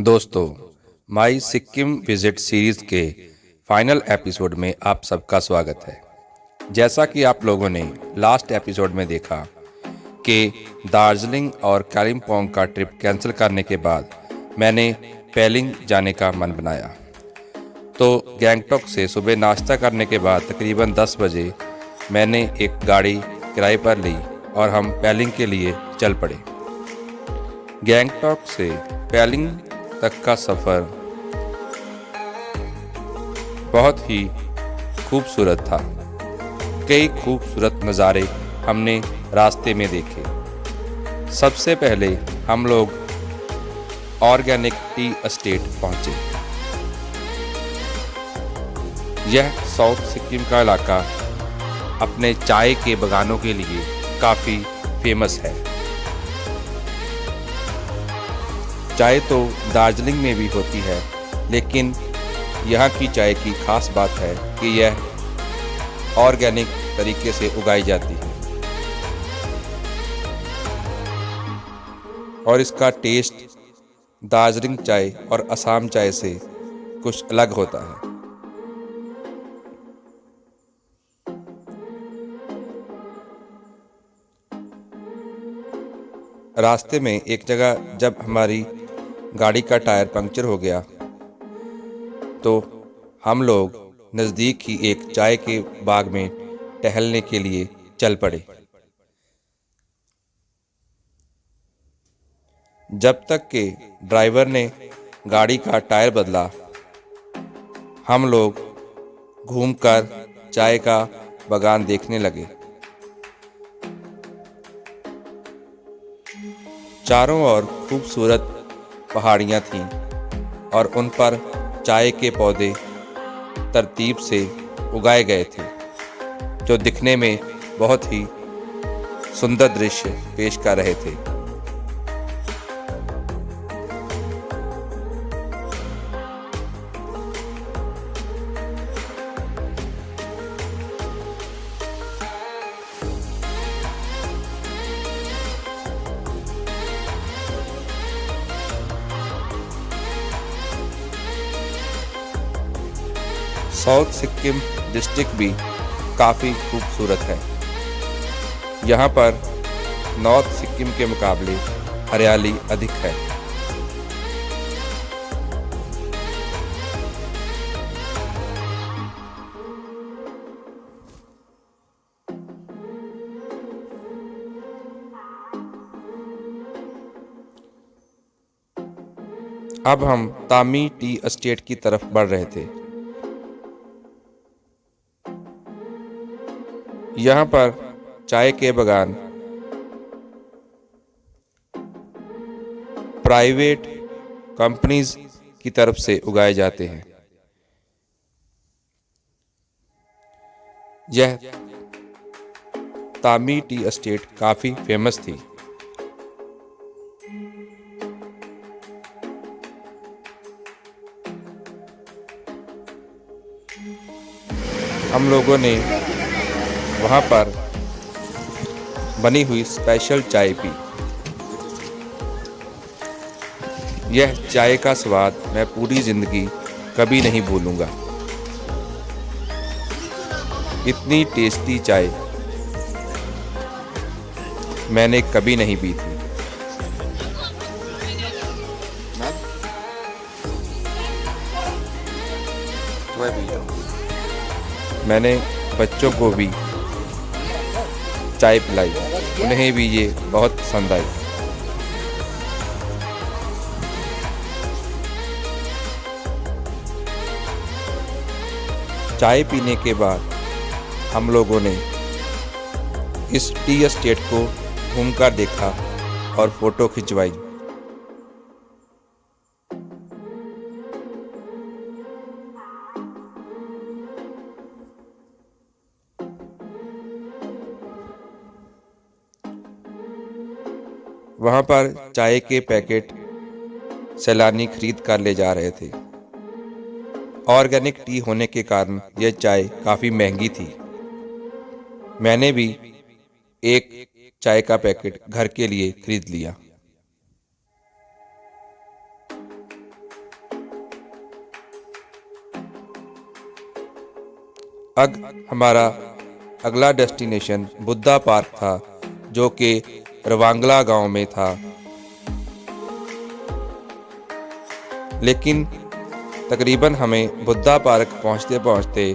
दोस्तों, माई Sikkim visit series के final episode में आप सबका स्वागत है। जैसा कि आप लोगों ने लास्ट एपिसोड में देखा कि दार्जिलिंग और कालिम्पोंग का ट्रिप कैंसिल करने के बाद मैंने पेलिंग जाने का मन बनाया। तो गैंगटॉक से सुबह नाश्ता करने के बाद तकरीबन 10 बजे मैंने एक गाड़ी किराए पर ली और हम पेलिंग के लिए चल पड़े। गैंगटॉक से पेलिंग तक का सफ़र बहुत ही खूबसूरत था। कई खूबसूरत नज़ारे हमने रास्ते में देखे। सबसे पहले हम लोग ऑर्गेनिक टी एस्टेट पहुंचे। यह साउथ सिक्किम का इलाका अपने चाय के बागानों के लिए काफ़ी फेमस है। चाय तो दार्जिलिंग में भी होती है, लेकिन यहाँ की चाय की खास बात है कि यह ऑर्गेनिक तरीके से उगाई जाती है और इसका टेस्ट दार्जिलिंग चाय और असम चाय से कुछ अलग होता है। रास्ते में एक जगह जब हमारी गाड़ी का टायर पंक्चर हो गया तो हम लोग नज़दीक ही एक चाय के बाग में टहलने के लिए चल पड़े। जब तक कि ड्राइवर ने गाड़ी का टायर बदला, हम लोग घूमकर चाय का बागान देखने लगे। चारों ओर खूबसूरत पहाड़ियाँ थीं और उन पर चाय के पौधे तरतीब से उगाए गए थे, जो दिखने में बहुत ही सुंदर दृश्य पेश कर रहे थे। साउथ सिक्किम डिस्ट्रिक्ट भी काफ़ी खूबसूरत है। यहाँ पर नॉर्थ सिक्किम के मुकाबले हरियाली अधिक है। अब हम तामी टी एस्टेट की तरफ बढ़ रहे थे। यहाँ पर चाय के बागान प्राइवेट कंपनीज की तरफ से उगाए जाते हैं। यह तामी टी एस्टेट काफ़ी फेमस थी। हम लोगों ने वहाँ पर बनी हुई स्पेशल चाय पी। यह चाय का स्वाद मैं पूरी ज़िंदगी कभी नहीं भूलूंगा। इतनी टेस्टी चाय मैंने कभी नहीं पी थी। मैंने बच्चों को भी चाय पिलाई, उन्हें भी ये बहुत पसंद आई। चाय पीने के बाद हम लोगों ने इस टी एस्टेट को घूमकर देखा और फोटो खिंचवाई। वहाँ पर चाय के पैकेट सैलानी खरीद कर ले जा रहे थे। ऑर्गेनिक टी होने के कारण यह चाय काफ़ी महंगी थी। मैंने भी एक चाय का पैकेट घर के लिए खरीद लिया। हमारा अगला डेस्टिनेशन बुद्धा पार्क था, जो कि रवांगला गांव में था। लेकिन तकरीबन हमें बुद्धा पार्क पहुंचते पहुंचते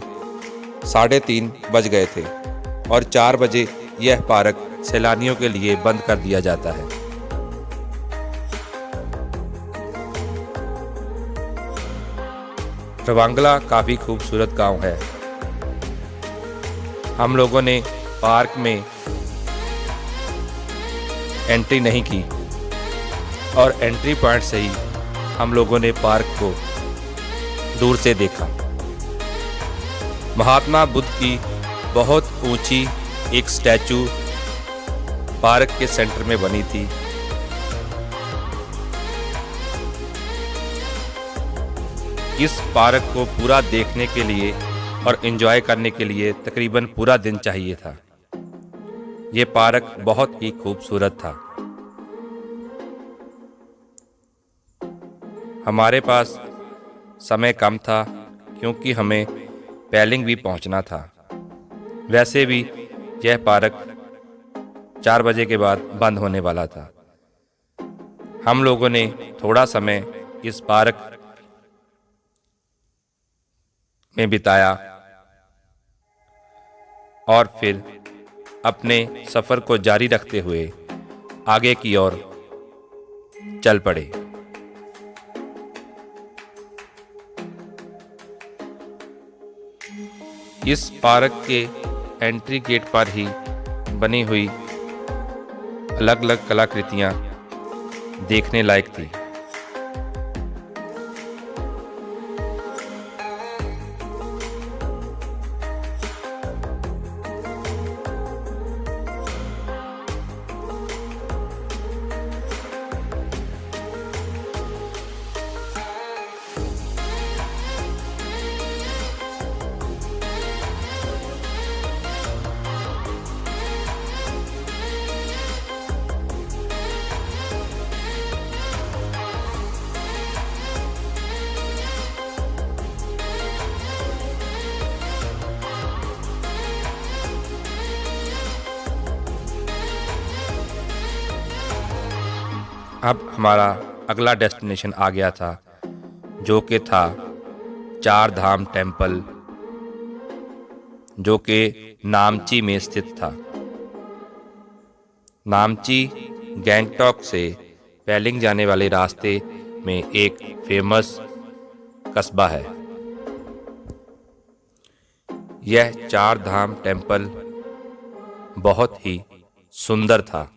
3:30 बज गए थे और 4 बजे यह पार्क सैलानियों के लिए बंद कर दिया जाता है। रवांगला काफ़ी खूबसूरत गांव है। हम लोगों ने पार्क में एंट्री नहीं की और एंट्री पॉइंट से ही हम लोगों ने पार्क को दूर से देखा। महात्मा बुद्ध की बहुत ऊंची एक स्टैचू पार्क के सेंटर में बनी थी। इस पार्क को पूरा देखने के लिए और एंजॉय करने के लिए तकरीबन पूरा दिन चाहिए था। ये पार्क बहुत ही खूबसूरत था। हमारे पास समय कम था क्योंकि हमें पैलिंग भी पहुंचना था। वैसे भी यह पार्क 4 बजे के बाद बंद होने वाला था। हम लोगों ने थोड़ा समय इस पार्क में बिताया और फिर अपने सफ़र को जारी रखते हुए आगे की ओर चल पड़े। इस पार्क के एंट्री गेट पर ही बनी हुई अलग अलग कलाकृतियाँ देखने लायक थी। अब हमारा अगला डेस्टिनेशन आ गया था, जो कि था 4 धाम टेम्पल, जो कि नामची में स्थित था। नामची गैंगटॉक से पैलिंग जाने वाले रास्ते में एक फेमस कस्बा है। यह 4 धाम टेम्पल बहुत ही सुंदर था।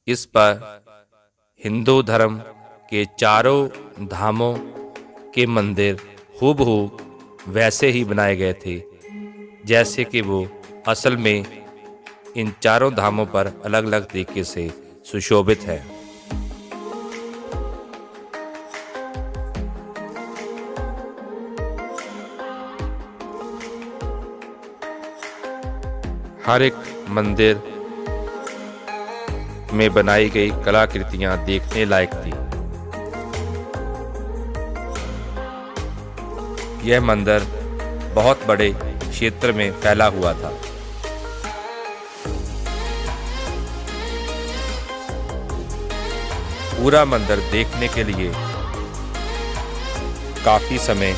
इस पर हिंदू धर्म के चारों धामों के मंदिर हूबहू वैसे ही बनाए गए थे जैसे कि वो असल में इन चारों धामों पर अलग अलग तरीके से सुशोभित है। हर एक मंदिर में बनाई गई कलाकृतियां देखने लायक थी। यह मंदिर बहुत बड़े क्षेत्र में फैला हुआ था। पूरा मंदिर देखने के लिए काफी समय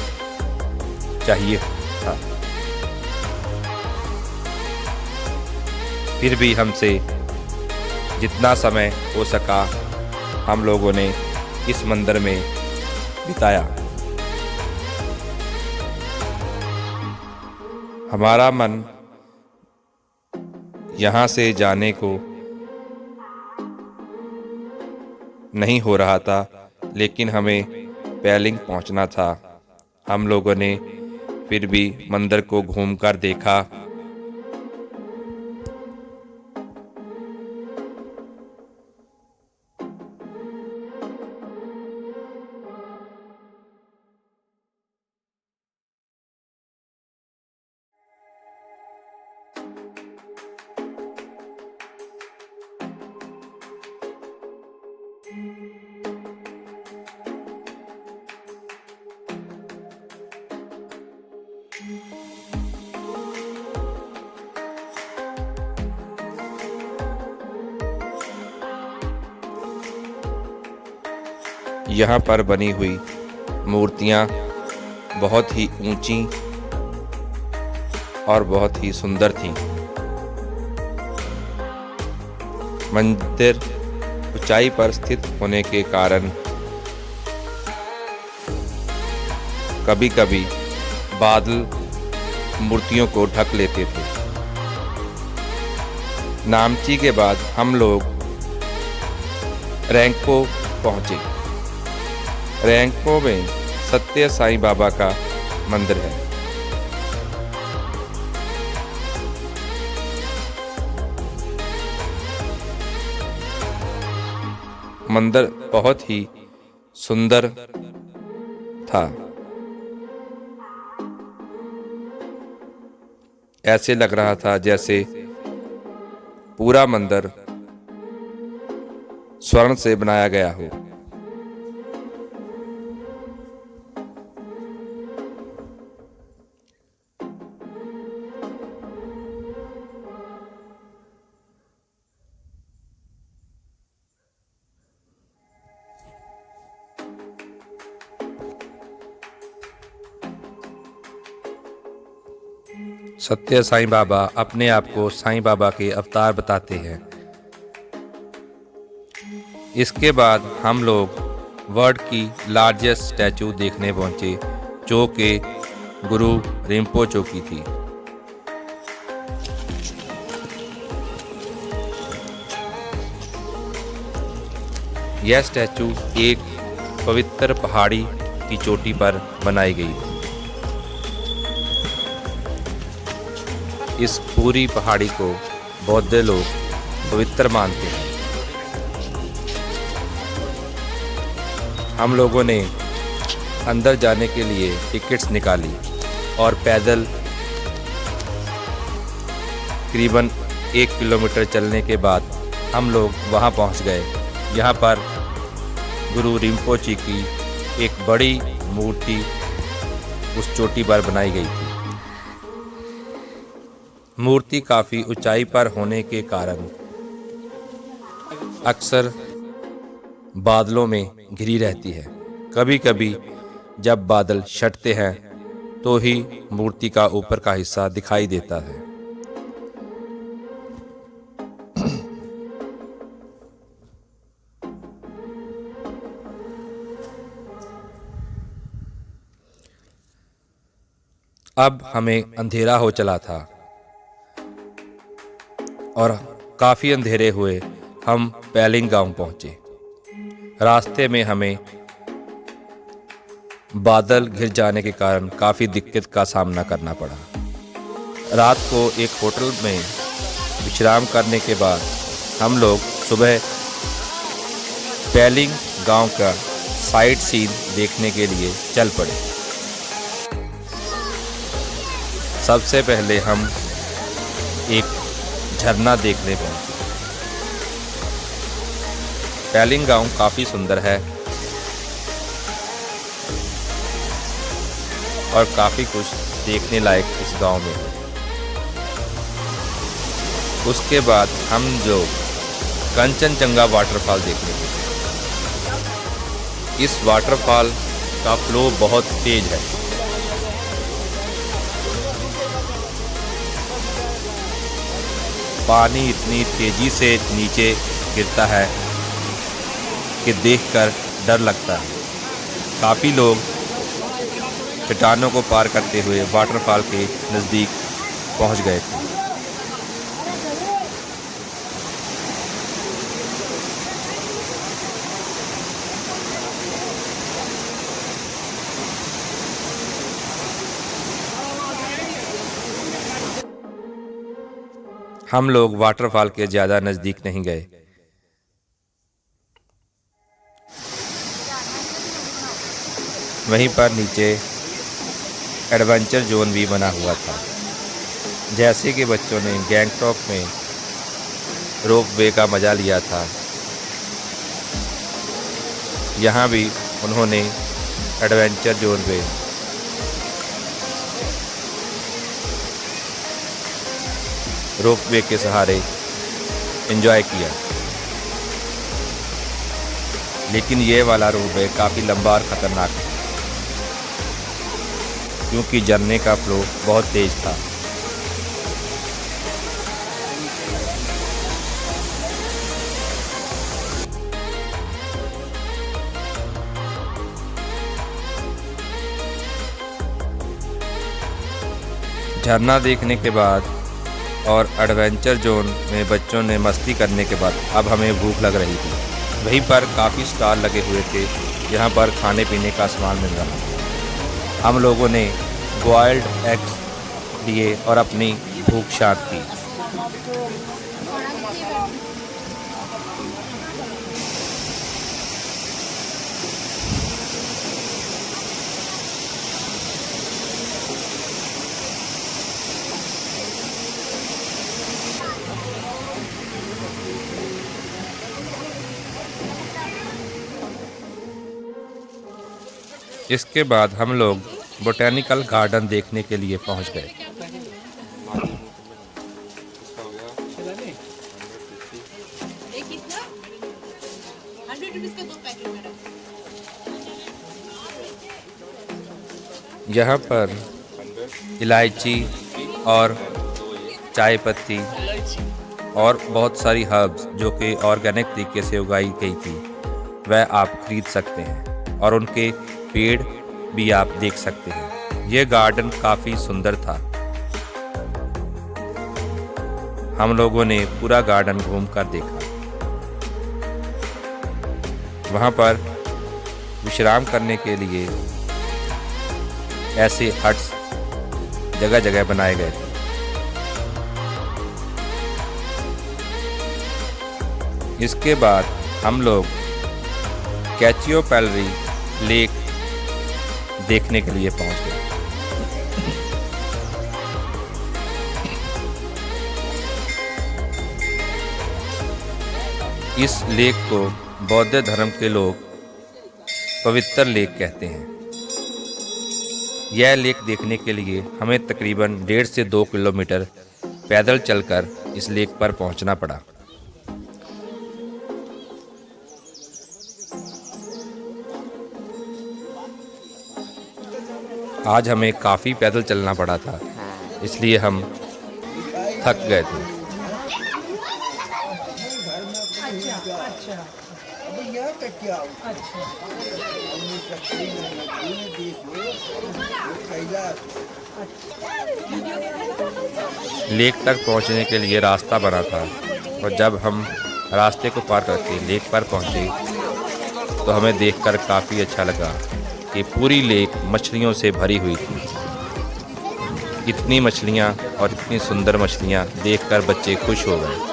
चाहिए था। फिर भी हमसे जितना समय हो सका हम लोगों ने इस मंदिर में बिताया। हमारा मन यहाँ से जाने को नहीं हो रहा था, लेकिन हमें पैलिंग पहुँचना था। हम लोगों ने फिर भी मंदिर को घूमकर देखा। यहाँ पर बनी हुई मूर्तियाँ बहुत ही ऊंची और बहुत ही सुंदर थीं। मंदिर ऊंचाई पर स्थित होने के कारण कभी कभी बादल मूर्तियों को ढक लेते थे। नामची के बाद हम लोग रैंकपो पहुँचे। रैंकपो में सत्य साईं बाबा का मंदिर है। मंदिर बहुत ही सुंदर था। ऐसे लग रहा था जैसे पूरा मंदिर स्वर्ण से बनाया गया हो। सत्य साईं बाबा अपने आप को साईं बाबा के अवतार बताते हैं। इसके बाद हम लोग वर्ल्ड की लार्जेस्ट स्टैचू देखने पहुंचे, जो कि गुरु रिम्पोचे की थी। यह स्टैचू एक पवित्र पहाड़ी की चोटी पर बनाई गई थी। इस पूरी पहाड़ी को बौद्ध लोग पवित्र मानते हैं। हम लोगों ने अंदर जाने के लिए टिकट्स निकाली और पैदल करीबन 1 किलोमीटर चलने के बाद हम लोग वहां पहुंच गए। यहां पर गुरु रिम्पोचे की एक बड़ी मूर्ति उस चोटी पर बनाई गई थी। मूर्ति काफ़ी ऊंचाई पर होने के कारण अक्सर बादलों में घिरी रहती है। कभी कभी जब बादल छटते हैं तो ही मूर्ति का ऊपर का हिस्सा दिखाई देता है। अब हमें अंधेरा हो चला था और काफ़ी अंधेरे हुए हम पैलिंग गांव पहुंचे। रास्ते में हमें बादल घिर जाने के कारण काफ़ी दिक्कत का सामना करना पड़ा। रात को एक होटल में विश्राम करने के बाद हम लोग सुबह पैलिंग गांव का साइट सीन देखने के लिए चल पड़े। सबसे पहले हम एक झरना देखने पहुंचे। पैलिंग गांव काफ़ी सुंदर है और काफ़ी कुछ देखने लायक इस गांव में है। उसके बाद हम जो कंचनजंगा वाटरफॉल देखने गए। इस वाटरफॉल का फ्लो बहुत तेज है। पानी इतनी तेजी से नीचे गिरता है कि देखकर डर लगता है। काफ़ी लोग चट्टानों को पार करते हुए वाटरफॉल के नज़दीक पहुंच गए थे। हम लोग वाटरफॉल के ज़्यादा नज़दीक नहीं गए। वहीं पर नीचे एडवेंचर जोन भी बना हुआ था। जैसे कि बच्चों ने गैंगटॉक में रोपवे का मज़ा लिया था, यहाँ भी उन्होंने एडवेंचर जोन पे रोपवे के सहारे एंजॉय किया। लेकिन ये वाला रोपवे काफ़ी लंबा और ख़तरनाक था क्योंकि झरने का फ्लो बहुत तेज़ था। झरना देखने के बाद और एडवेंचर जोन में बच्चों ने मस्ती करने के बाद अब हमें भूख लग रही थी। वहीं पर काफ़ी स्टॉल लगे हुए थे जहां पर खाने पीने का सामान मिल रहा था। हम लोगों ने बॉयल्ड एग्स लिए और अपनी भूख शांत की। इसके बाद हम लोग बोटेनिकल गार्डन देखने के लिए पहुंच गए। यहाँ पर इलायची और चाय पत्ती और बहुत सारी हर्ब्स जो कि ऑर्गेनिक तरीके से उगाई गई थी वह आप खरीद सकते हैं और उनके पेड़ भी आप देख सकते हैं। यह गार्डन काफ़ी सुंदर था। हम लोगों ने पूरा गार्डन घूमकर देखा। वहाँ पर विश्राम करने के लिए ऐसे हट्स जगह जगह बनाए गए थे। इसके बाद हम लोग कैचियोपैलरी लेक देखने के लिए पहुंच गए। इस लेक को बौद्ध धर्म के लोग पवित्र लेक कहते हैं। यह लेक देखने के लिए हमें तकरीबन 1.5 से 2 किलोमीटर पैदल चलकर इस लेक पर पहुंचना पड़ा। आज हमें काफ़ी पैदल चलना पड़ा था, इसलिए हम थक गए थे। लेक तक पहुंचने के लिए रास्ता बना था और जब हम रास्ते को पार करके लेक पर पहुंचे तो हमें देखकर काफ़ी अच्छा लगा कि पूरी लेक मछलियों से भरी हुई थी। इतनी मछलियाँ और इतनी सुंदर मछलियाँ देखकर बच्चे खुश हो गए।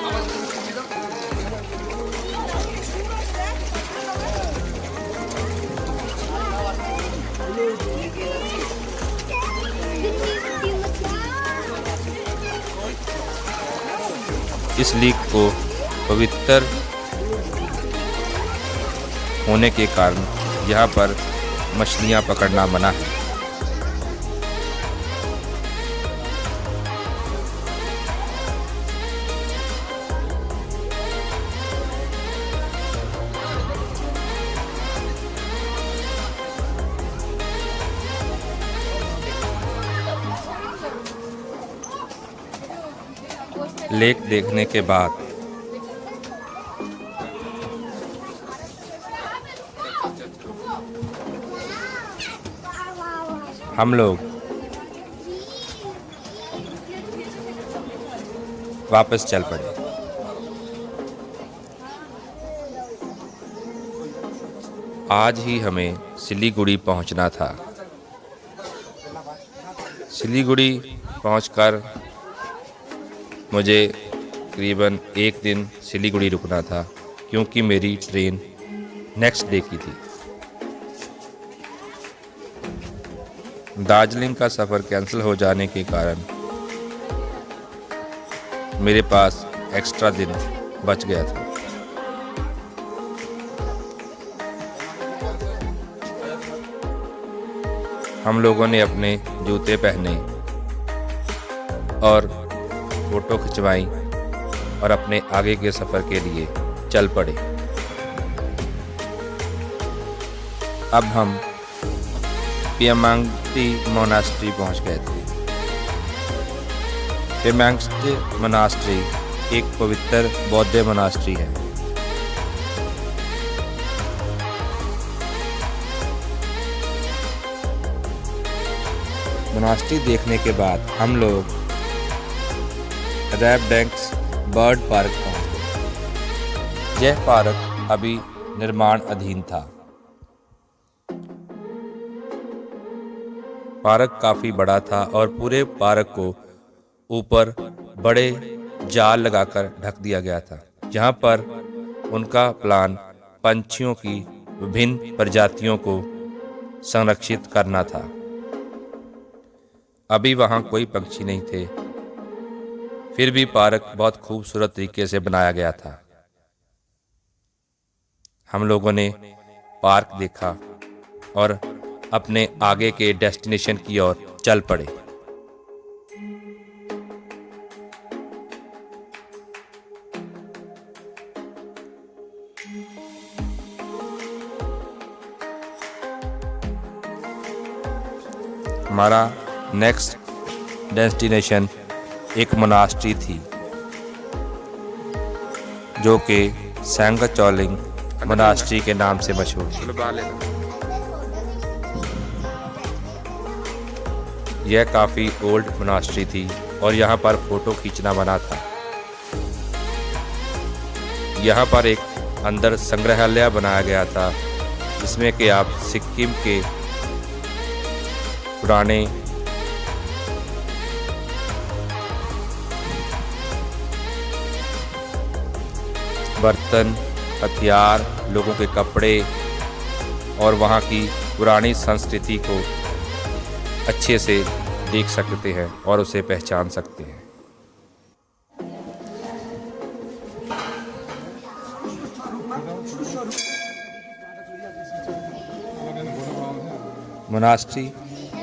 इस लेक को पवित्र होने के कारण यहाँ पर मछलियाँ पकड़ना मना है। लेक देखने के बाद हम लोग वापस चल पड़े। आज ही हमें सिलीगुड़ी पहुंचना था। सिलीगुड़ी पहुंचकर मुझे तकरीबन 1 दिन सिलीगुड़ी रुकना था क्योंकि मेरी ट्रेन नेक्स्ट डे की थी। दार्जिलिंग का सफ़र कैंसिल हो जाने के कारण मेरे पास एक्स्ट्रा दिन बच गया था। हम लोगों ने अपने जूते पहने और फ़ोटो खिंचवाई और अपने आगे के सफ़र के लिए चल पड़े। अब हम पियमांगती मोनास्ट्री पहुंच गए थे। पियमांगती मोनास्ट्री एक पवित्र बौद्ध मोनास्ट्री है। मोनास्ट्री देखने के बाद हम लोग रैबडेंक्स बर्ड पार्क पहुंच गए। यह पार्क अभी निर्माण अधीन था। पार्क काफी बड़ा था और पूरे पार्क को ऊपर बड़े जाल लगाकर ढक दिया गया था, जहां पर उनका प्लान पंछियों की विभिन्न प्रजातियों को संरक्षित करना था। अभी वहां कोई पक्षी नहीं थे, फिर भी पार्क बहुत खूबसूरत तरीके से बनाया गया था। हम लोगों ने पार्क देखा और अपने आगे के डेस्टिनेशन की ओर चल पड़े। हमारा नेक्स्ट डेस्टिनेशन एक मोनास्ट्री थी, जो कि सेंगचौलिंग मोनास्ट्री के नाम से मशहूर थी। यह काफ़ी ओल्ड मोनास्ट्री थी और यहाँ पर फ़ोटो खींचना मना था। यहाँ पर एक अंदर संग्रहालय बनाया गया था, जिसमें कि आप सिक्किम के पुराने बर्तन, हथियार, लोगों के कपड़े और वहाँ की पुरानी संस्कृति को अच्छे से देख सकते हैं और उसे पहचान सकते हैं। मोनास्ट्री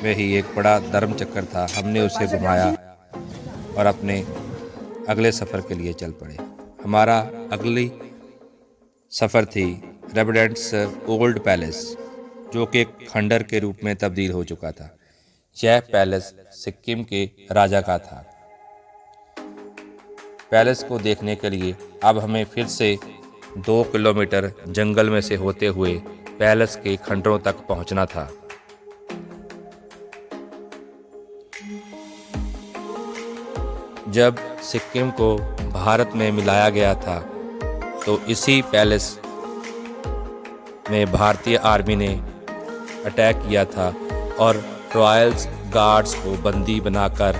में ही एक बड़ा धर्म चक्कर था। हमने उसे घुमाया और अपने अगले सफ़र के लिए चल पड़े। हमारा अगली सफ़र थी रैबडेंक्स ओल्ड पैलेस, जो कि एक खंडर के रूप में तब्दील हो चुका था। यह पैलेस सिक्किम के राजा का था। पैलेस को देखने के लिए अब हमें फिर से 2 किलोमीटर जंगल में से होते हुए पैलेस के खंडरों तक पहुंचना था। जब सिक्किम को भारत में मिलाया गया था, तो इसी पैलेस में भारतीय आर्मी ने अटैक किया था और रॉयल्स गार्ड्स को बंदी बनाकर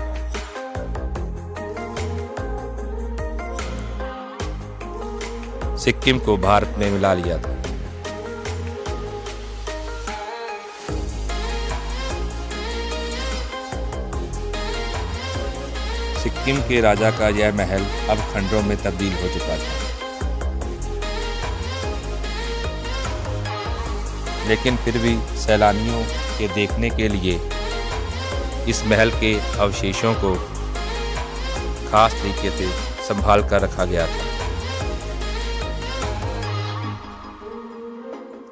सिक्किम को भारत में मिला लिया था। सिक्किम के राजा का यह महल अब खंडरों में तब्दील हो चुका था, लेकिन फिर भी सैलानियों के देखने के लिए इस महल के अवशेषों को खास तरीके से संभाल कर रखा गया था।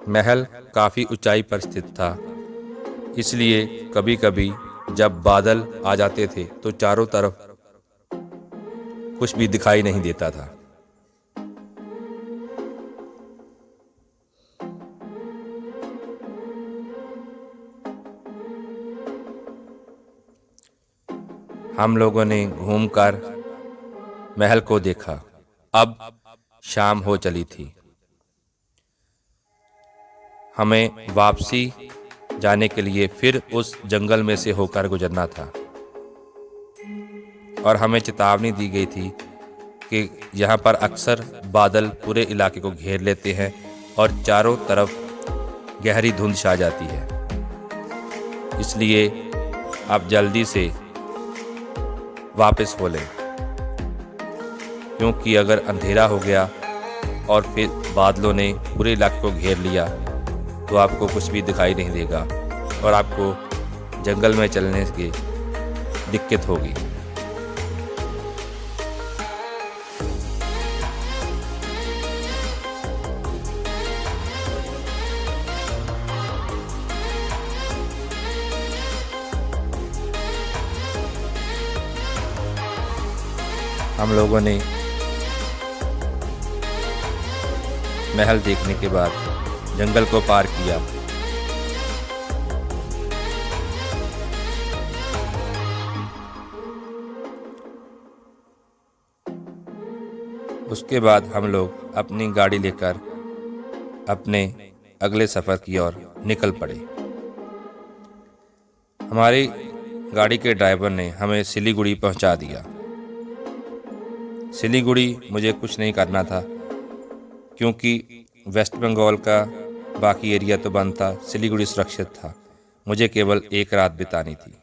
महल काफ़ी ऊंचाई पर स्थित था, इसलिए कभी कभी जब बादल आ जाते थे तो चारों तरफ कुछ भी दिखाई नहीं देता था। हम लोगों ने घूमकर महल को देखा। अब शाम हो चली थी। हमें वापसी जाने के लिए फिर उस जंगल में से होकर गुजरना था और हमें चेतावनी दी गई थी कि यहाँ पर अक्सर बादल पूरे इलाके को घेर लेते हैं और चारों तरफ गहरी धुंध छा जाती है। इसलिए आप जल्दी से वापस हो लें, क्योंकि अगर अंधेरा हो गया और फिर बादलों ने पूरे इलाके को घेर लिया तो आपको कुछ भी दिखाई नहीं देगा और आपको जंगल में चलने की दिक्कत होगी। हम लोगों ने महल देखने के बाद जंगल को पार किया। उसके बाद हम लोग अपनी गाड़ी लेकर अपने अगले सफ़र की ओर निकल पड़े। हमारी गाड़ी के ड्राइवर ने हमें सिलीगुड़ी पहुंचा दिया। सिलीगुड़ी मुझे कुछ नहीं करना था, क्योंकि वेस्ट बंगाल का बाकी एरिया तो बंद था, सिलीगुड़ी सुरक्षित था। मुझे केवल एक रात बितानी थी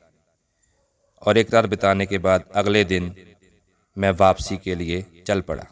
और एक रात बिताने के बाद अगले दिन मैं वापसी के लिए चल पड़ा।